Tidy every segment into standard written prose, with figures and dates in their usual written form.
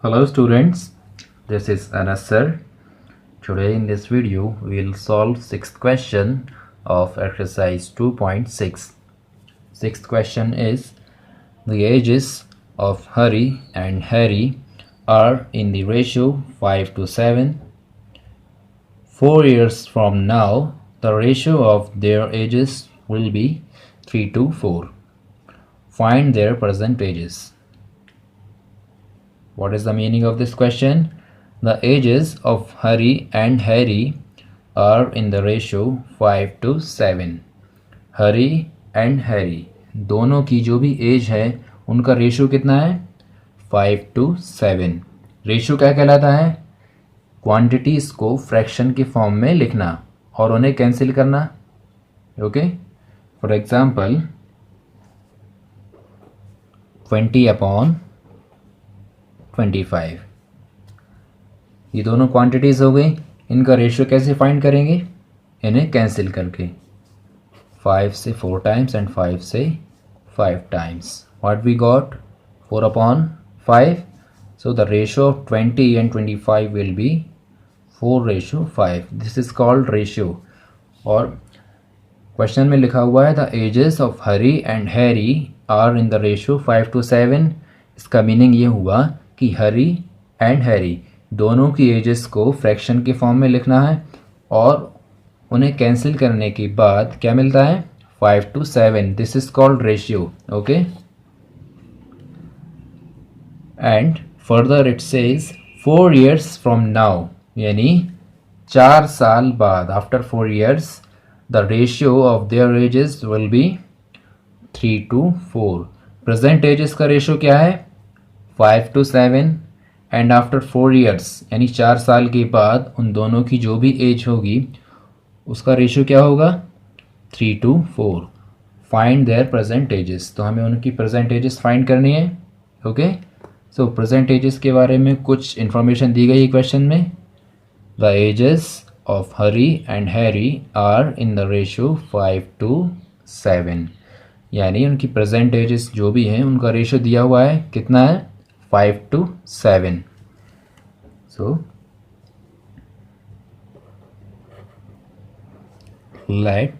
Hello students, this is Anas sir. Today in this video we will solve sixth question of exercise 2.6. Sixth question is the ages of Hari and Harry are in the ratio 5 to 7. 4 years from now the ratio of their ages will be 3 to 4. Find their present ages. What is the meaning of this question? The ages of Hari and Harry are in the ratio 5 to 7. Hari and Harry दोनों की जो भी as है उनका ratio कितना है 5 to 7. Ratio क्या कहलाता है? क्वांटिटीज को फ्रैक्शन के फॉर्म में लिखना और उन्हें कैंसिल करना. Okay, for example 20/25. ये दोनों क्वांटिटीज हो गई. इनका रेशियो कैसे फाइंड करेंगे? इन्हें कैंसिल करके 5 से 4 टाइम्स एंड 5 से 5 times. What we got 4/5. So the ratio of 20 and 25 will be 4:5. This is called ratio. और क्वेश्चन में लिखा हुआ है the ages of Hari and Harry are in the ratio 5 to 7. इसका मीनिंग ये हुआ कि हरी एंड हैरी दोनों की एजेस को फ्रैक्शन के फॉर्म में लिखना है और उन्हें कैंसिल करने के बाद क्या मिलता है 5 to 7. This is called ratio. Okay, and further it says 4 years from now, यानी 4 साल बाद, after 4 years the ratio of their ages will be 3 to 4. Present ages का रेशियो क्या है 5 to 7 एंड आफ्टर 4 years यानी 4 साल के बाद उन दोनों की जो भी एज होगी उसका रेशियो क्या होगा 3 to 4. Find there present ages. तो हमें उनकी प्रेजेंट एजेस फाइंड करनी है. ओके, सो प्रेजेंट एजेस के बारे में कुछ इन्फॉर्मेशन दी गई है क्वेश्चन में. The ages of Hari and Harry are in the ratio 5 to 7. यानी उनकी प्रेजेंट एजेस जो भी हैं उनका रेशियो दिया हुआ है कितना है 5 to 7. So let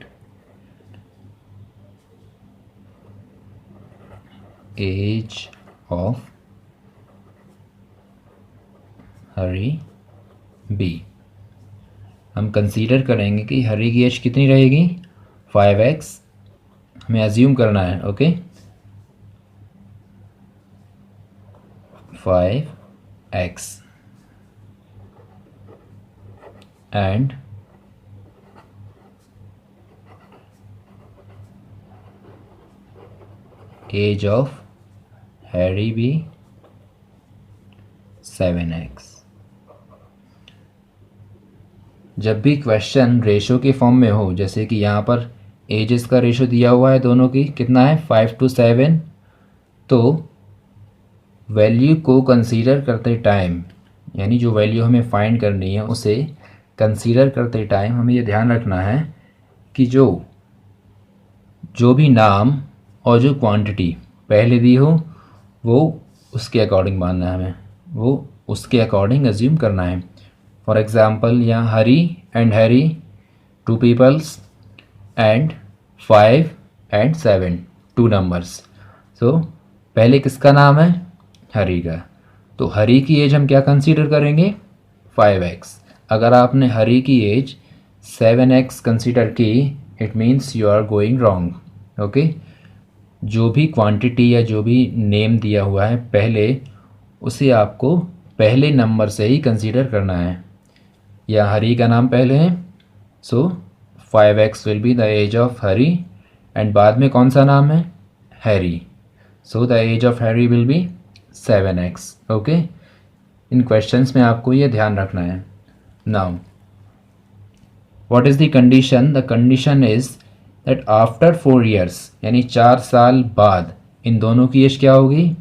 age of Hari be. हम कंसीडर करेंगे कि हरी की एज कितनी रहेगी 5x. हमें अज्यूम करना है. Okay, 5x and age of Harry भी 7x. जब भी क्वेश्चन रेशियो के फॉर्म में हो, जैसे कि यहाँ पर एजेस का रेशियो दिया हुआ है दोनों की कितना है 5 to 7, तो वैल्यू को कंसीडर करते टाइम, यानी जो वैल्यू हमें फाइंड करनी है उसे कंसीडर करते टाइम हमें ये ध्यान रखना है कि जो भी नाम और जो क्वांटिटी पहले दी हो वो उसके अकॉर्डिंग मानना है हमें, वो उसके अकॉर्डिंग अज्यूम करना है. फॉर एग्ज़ाम्पल यहाँ Hari and Harry 2 peoples and 5 and 7 2 numbers. So पहले किसका नाम है हरी का, तो हरी की एज हम क्या कंसीडर करेंगे 5x. अगर आपने हरी की एज 7x कंसीडर की it means you are going wrong. Okay, जो भी क्वांटिटी या जो भी नेम दिया हुआ है पहले उसे आपको पहले नंबर से ही कंसीडर करना है. या हरी का नाम पहले है, so 5x will be the age of Hari and बाद में कौन सा नाम है Harry, so the age of Harry will be 7x. Okay, इन क्वेश्चंस में आपको ये ध्यान रखना है. Now what is the condition? The condition is that after 4 years यानी 4 साल बाद इन दोनों की एज क्या होगी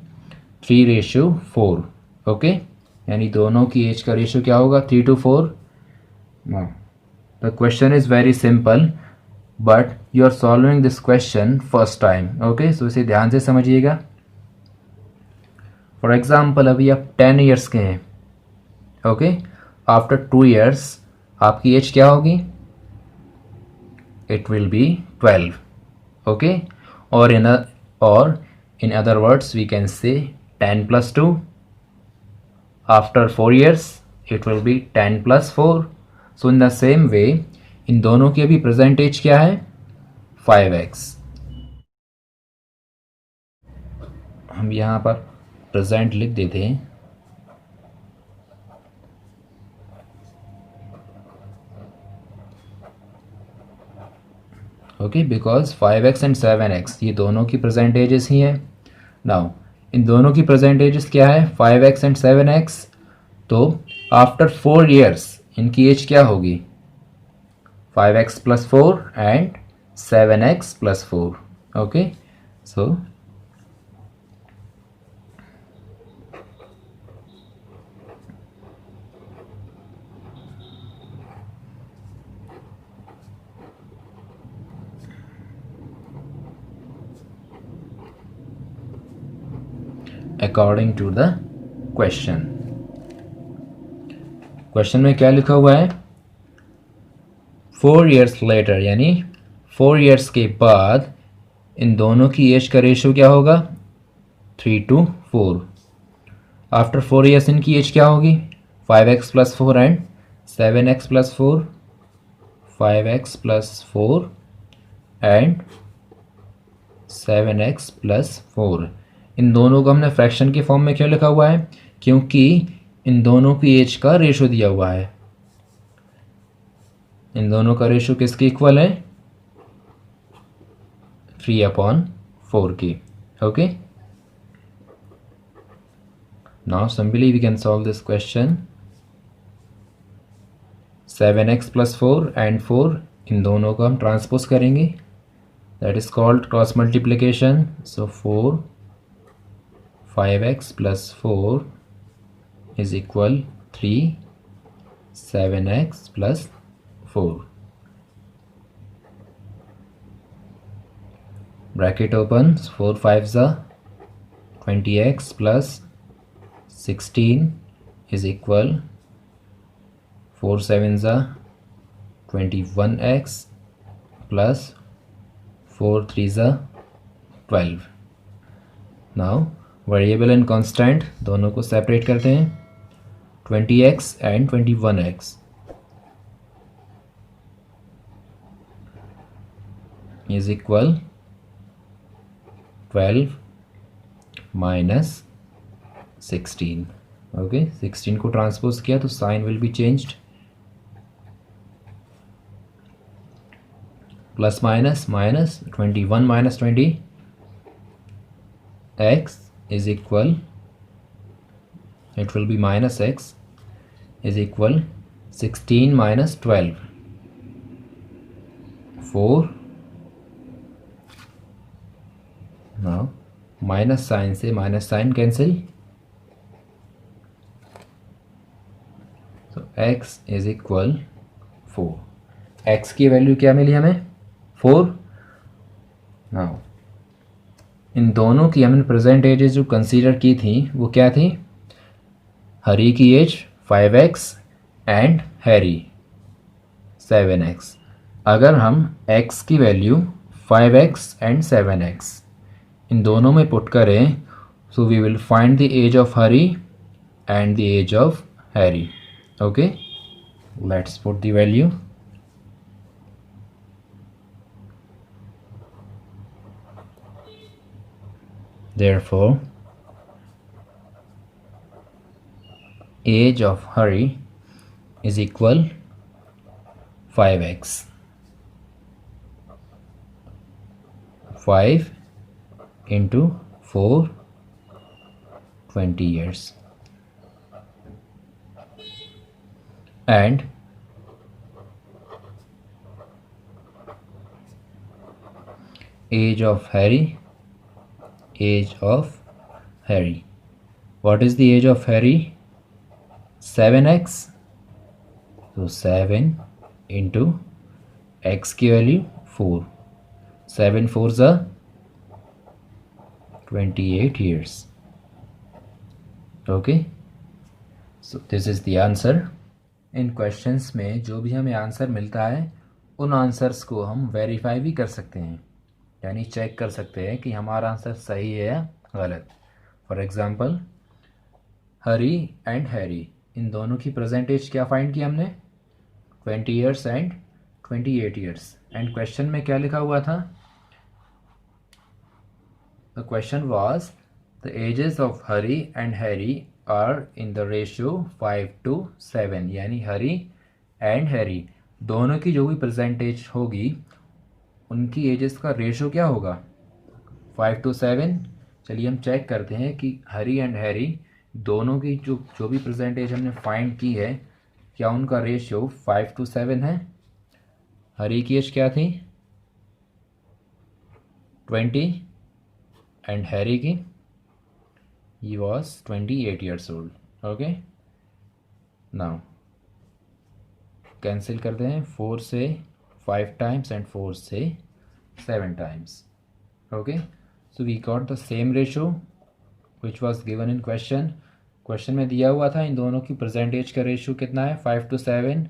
3:4. ओके, यानी दोनों की एज का रेशियो क्या होगा 3 to 4. The question is very simple but you are solving this question first time. Okay, so इसे ध्यान से समझिएगा. फॉर एग्जाम्पल अभी आप 10 ईयर्स के हैं, ओके, आफ्टर 2 ईयर्स आपकी एज क्या होगी, इट विल बी 12, ओके, और in other words we can say 10 + 2, after 4 years it will be 10 + 4. So in the same way इन दोनों की अभी प्रेजेंट एज क्या है, 5x. हम यहाँ पर प्रेजेंट लिख देते हैं, okay, because 5x and 7x ये दोनों की प्रेजेंट एजेस ही हैं. नाउ इन दोनों की प्रेजेंट एजेस क्या है, 5x एंड 7x. तो आफ्टर 4 ईयर्स इनकी एज क्या होगी, 5x + 4 and 7x + 4, okay. So according to the question, question में क्या लिखा हुआ है, 4 ईयर्स लेटर, यानी 4 ईयर्स के बाद इन दोनों की एज का रेशियो क्या होगा, 3:4. आफ्टर 4 ईयर्स इनकी एज क्या होगी, 5x + 4 and 7x + 4, 5x + 4 and 7x + 4. इन दोनों को हमने फ्रैक्शन के फॉर्म में क्यों लिखा हुआ है, क्योंकि इन दोनों की एज का रेशो दिया हुआ है. इन दोनों का रेशो किसके इक्वल है, 3/4 की, okay. Now simply we can solve this question. 7x + 4 and 4 इन दोनों को हम ट्रांसपोज करेंगे, that is called cross multiplication. So 4 5x + 4 is equal 3 7x + 4. Bracket opens, 4 5s are 20x plus 16 is equal 4 7s are 21x plus 4 3s are 12. Now variable and constant दोनों को separate करते हैं, 20x and 21x is equal 12 - 16, okay. 16 को transpose किया तो sign will be changed, plus minus minus 21 - 20 x is equal, it will be -x is equal 16 - 12, 4. now minus sign से minus sign cancel, so x is equal 4. x की value क्या मिली हमें, 4. now इन दोनों की हमने प्रेजेंट एजेस जो consider की थी वो क्या थी, हरी की as 5x and Harry 7x. अगर हम x की वैल्यू 5x एंड 7x इन दोनों में पुट करें, so we will find the age of Hari and the age of Harry, okay. Let's put the value. Therefore, age of Hari is equal 5x. 5 into 4, 20 years. And age of Harry, age of Harry. What is the age of Harry? 7x. So 7 into x की value 4, 7 4s are 28 years. Okay, so this is the answer. In questions में जो भी हमें answer मिलता है उन answers को हम वेरीफाई भी कर सकते हैं, यानी चेक कर सकते हैं कि हमारा आंसर सही है या गलत। For example, Hari and Harry, इन दोनों की प्रेजेंट एज क्या फाइंड किया हमने? 20 years and 28 years. And question में क्या लिखा हुआ था? The question was the ages of Hari and Harry are in the ratio 5:7, यानी हरी एंड हैरी दोनों की जो भी प्रेजेंट एज होगी उनकी एजेस का रेशियो क्या होगा? 5:7। चलिए हम चेक करते हैं कि हरी एंड हैरी दोनों की जो भी प्रेजेंट एज हमने फाइंड की है, क्या उनका रेशियो 5:7 है? हरी की एज क्या थी? 20, एंड हैरी की, he was 28 years old. Okay, now cancel करते हैं, 4 से 5 टाइम्स एंड 4 से 7 times. Okay, so we got the same ratio which was given in question. Question में दिया हुआ था इन दोनों की प्रेजेंट एज का रेशियो कितना है? 5:7।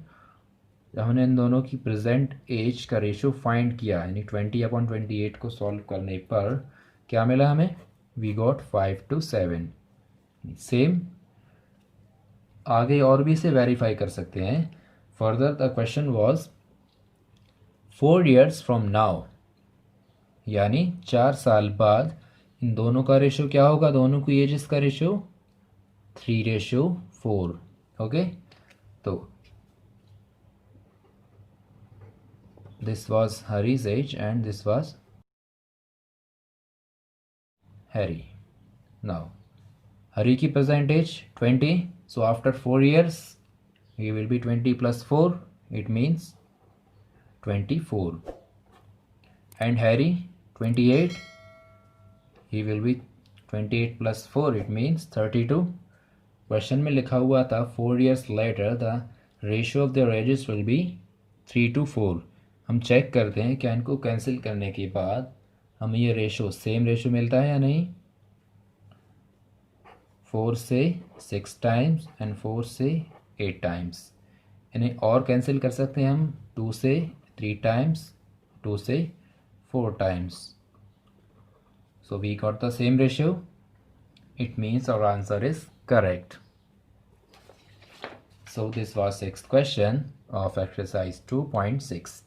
हमने इन दोनों की प्रेजेंट एज का रेशियो फाइंड किया, यानी 20/28 को सॉल्व करने पर क्या मिला हमें? We got 5:7। सेम आगे और भी इसे वेरीफाई कर सकते हैं। Further the question was 4 years from now, यानी 4 साल बाद इन दोनों का रेशियो क्या होगा? दोनों की एजेस का रेशियो 3:4। ओके, तो this was Hari's age and this was Harry. Now Hari की present age 20, so after 4 years he will be 20 plus 4, it means 24. And Harry 28, he will be 28 plus 4, it means 32. Question में लिखा हुआ था 4 years later the ratio of their ages will be 3:4। हम check करते हैं क्या इनको कैंसिल करने के बाद हमें ये रेशो सेम रेशो मिलता है या नहीं। 4 से 6 टाइम्स एंड 4 से 8 टाइम्स, इन्हें और कैंसिल कर सकते हैं हम 2 से 3 टाइम्स, 2 से 4 times. So we got the same ratio. It means our answer is correct. So this was sixth question of exercise 2.6.